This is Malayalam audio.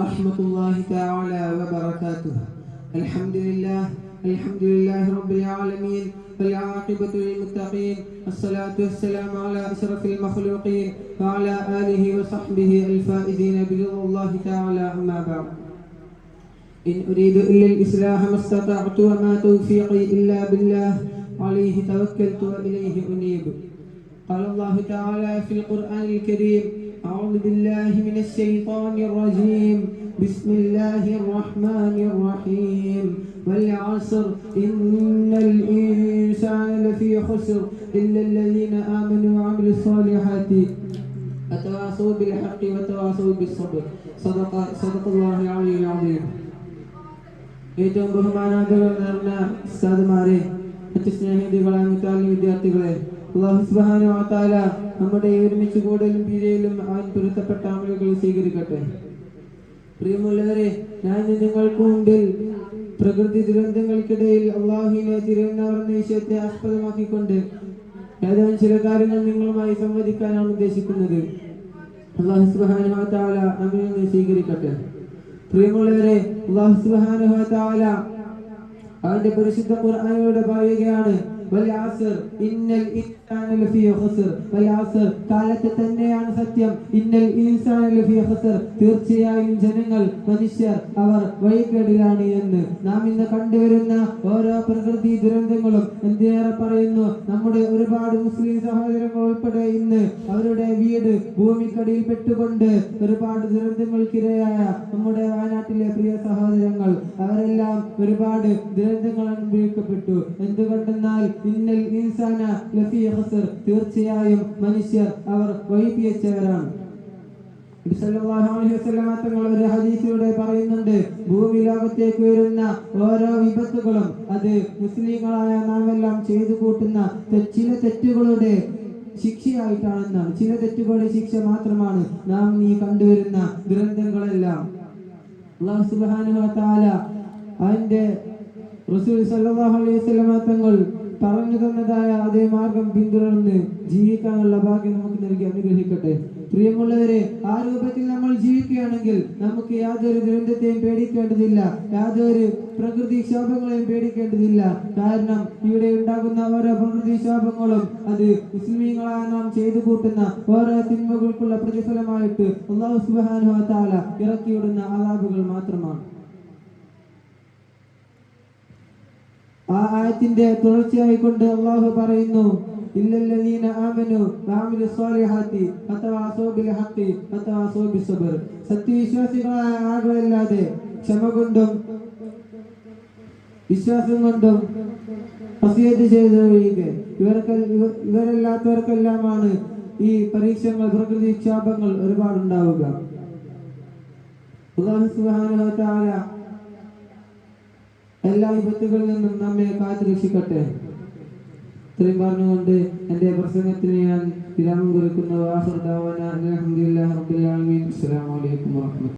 ورحمة الله تعالى وبركاته. الحمد لله رب العالمين والعاقبة للمتقين، الصلاة والسلام على أشرف المخلوقين وعلى آله وصحبه الفائزين برضا الله تعالى. أما بعد، إن أريد إلا الإصلاح ما استطعت وما توفيقي إلا بالله عليه توكلت وإليه أنيب. قال الله تعالى في القرآن الكريم: أعوذ بالله من الشيطان الرجيم، بسم الله الرحمن الرحيم، والعصر إن الإنسان لفي خسر إلا الذين آمنوا وعملوا الصالحات وتواصوا بالحق وتواصوا بالصبر. صدق الله العلي العظيم. ഏറ്റവും ബഹുമാനാദരവ് നിറഞ്ഞ ഉസ്താദുമാരെ, മറ്റ് സ്നേഹിതകളായ മുത്താലിം വിദ്യാർത്ഥികളെ, അല്ലാഹു സുബ്ഹാനഹു വ തആല നമ്മുടെ ഒരുമിച്ച് കൂടലും പിരിയലും അവൻ പൊരുത്തപ്പെട്ട അമലുകൾ സ്വീകരിക്കട്ടെ. പ്രിയമുള്ളവരെ, ഞാൻ നിങ്ങൾക്ക് മുമ്പിൽ പ്രകൃതി ദുരന്തങ്ങൾക്കിടയിൽ അള്ളാഹുവിനെ തിരുവനന്തപുരം വിഷയത്തെ ആസ്പദമാക്കിക്കൊണ്ട് ഏതാനും ചില കാര്യങ്ങൾ നിങ്ങളുമായി സംവദിക്കാനാണ് ഉദ്ദേശിക്കുന്നത്. അല്ലാഹു സുബ്ഹാനഹു വ തആല നമ്മിൽ നിന്ന് സ്വീകരിക്കട്ടെ. പ്രിയമുള്ളവരെ, അല്ലാഹു സുബ്ഹാനഹു വ തആല അവന്റെ പരിശുദ്ധ ഖുർആനിലൂടെ പറയുകയാണ്: വൽഅസ്ർ ഇന്നൽ ഇൻസാന ലഫീ ഖുസ്ർ. വൽഅസ്ർ, കാലത്തെ തന്നെയാണ് സത്യം. ഇന്നൽ ഇൻസാന ലഫീ ഖുസ്ർ, തീർച്ചയായും ജനങ്ങൾ, മനുഷ്യർ അവർ വഴികേടിലാണ് എന്ന്. നാം ഇന്ന് കണ്ടുവരുന്ന ഓരോ പ്രകൃതി ദുരന്തങ്ങളും എന്തിനേറെ പറയുന്നു, നമ്മുടെ ഒരുപാട് മുസ്ലിം സഹോദരങ്ങൾ ഉൾപ്പെടെ ഇന്ന് അവരുടെ വീട് ഭൂമിക്കടിയിൽ പെട്ടുകൊണ്ട് ഒരുപാട് ദുരന്തങ്ങൾക്കിരയായ നമ്മുടെ വയനാട്ടിലെ പ്രിയ സഹോദരങ്ങൾ, അവരെല്ലാം ഒരുപാട് ദുരന്തങ്ങൾ അനുഭവിക്കപ്പെട്ടു. എന്തുകൊണ്ടെന്നാൽ ഇന്നൽ ഇൻസാന ലഫീ ഖുസ്ർ, തീർച്ചയായും മനുഷ്യർ അവർ വഴിപിഴച്ചവരാണ്. നബി സല്ലല്ലാഹു അലൈഹി വസല്ലം തങ്ങൾ ഒരു ഹദീസിലൂടെ പറയുന്നുണ്ട്: ഭൂമി ലോകത്തേക്ക് വരുന്ന ഓരോ വിപത്തുകളും അത് മുസ്ലിങ്ങളായ നാം എല്ലാം ചെയ്തു കൂട്ടുന്ന ചില തെറ്റുകളുടെ ശിക്ഷയായിട്ടാണെന്നാണ്. ചില തെറ്റുകളുടെ ശിക്ഷ മാത്രമാണ് നാം ഈ കണ്ടുവരുന്ന ദുരന്തങ്ങളെല്ലാം. അല്ലാഹു സുബ്ഹാനഹു വ തആല അവന്റെ റസൂൽ സല്ലല്ലാഹു അലൈഹി വസല്ലം തങ്ങൾ പറഞ്ഞു തന്നതായ അതേ മാർഗം പിന്തുടർന്ന് ജീവിക്കാനുള്ള ഭാഗ്യം നമുക്ക് നൽകി അനുഗ്രഹിക്കട്ടെ. പ്രിയമുള്ളവരെ, ആ രൂപത്തിൽ നമ്മൾ ജീവിക്കുകയാണെങ്കിൽ നമുക്ക് യാതൊരു ദുരന്തത്തെയും പേടിക്കേണ്ടതില്ല, യാതൊരു പ്രകൃതി ക്ഷോഭങ്ങളെയും പേടിക്കേണ്ടതില്ല. കാരണം ഇവിടെ ഉണ്ടാകുന്ന ഓരോ പ്രകൃതി ക്ഷോഭങ്ങളും അത് മുസ്ലിമീങ്ങളായ നാം ചെയ്തു കൂട്ടുന്ന ഓരോ തിന്മകൾക്കുള്ള പ്രതിഫലമായിട്ട് അല്ലാഹു സുബ്ഹാനഹു വ തആല ഇറക്കിവിടുന്ന അദാബുകൾ മാത്രമാണ്. ആ ആയത്തിന്റെ തുടർച്ചയായിക്കൊണ്ട് അല്ലാഹു പറയുന്നു: ഇല്ലല്ലദീന ആമനു വഅമിലു സ്വാലിഹാത്തി വതവാസൗ ബിൽ ഹഖി വതവാസൗ ബിസ്സബ്ർ. സത്യവിശ്വാസികളായ ആളുകളല്ലാതെ ക്ഷമ കൊണ്ടും വിശ്വാസം കൊണ്ടും വസിയത്ത് ചെയ്തൊഴികെ ഇവരല്ലാത്തവർക്കെല്ലാമാണ് ഈ പരീക്ഷകൾ, പ്രകൃതി ക്ഷോഭങ്ങൾ ഒരുപാടുണ്ടാവുക. അല്ലാഹു സുബ്ഹാനഹു വ തആല എല്ലാ വിപത്തുകളിൽ നിന്നും നമ്മെ കാത്തു രക്ഷിക്കട്ടെ. ഇത്രയും പറഞ്ഞുകൊണ്ട് എന്റെ പ്രസംഗത്തിന് ഞാൻ വിരാമം കുറിക്കുന്നു. ആഖിറു ദഅവാനാ അൽഹംദുലില്ലാഹി റബ്ബിൽ ആലമീൻ. അസ്സലാമു അലൈക്കും വറഹ്മത്തുള്ളാഹി.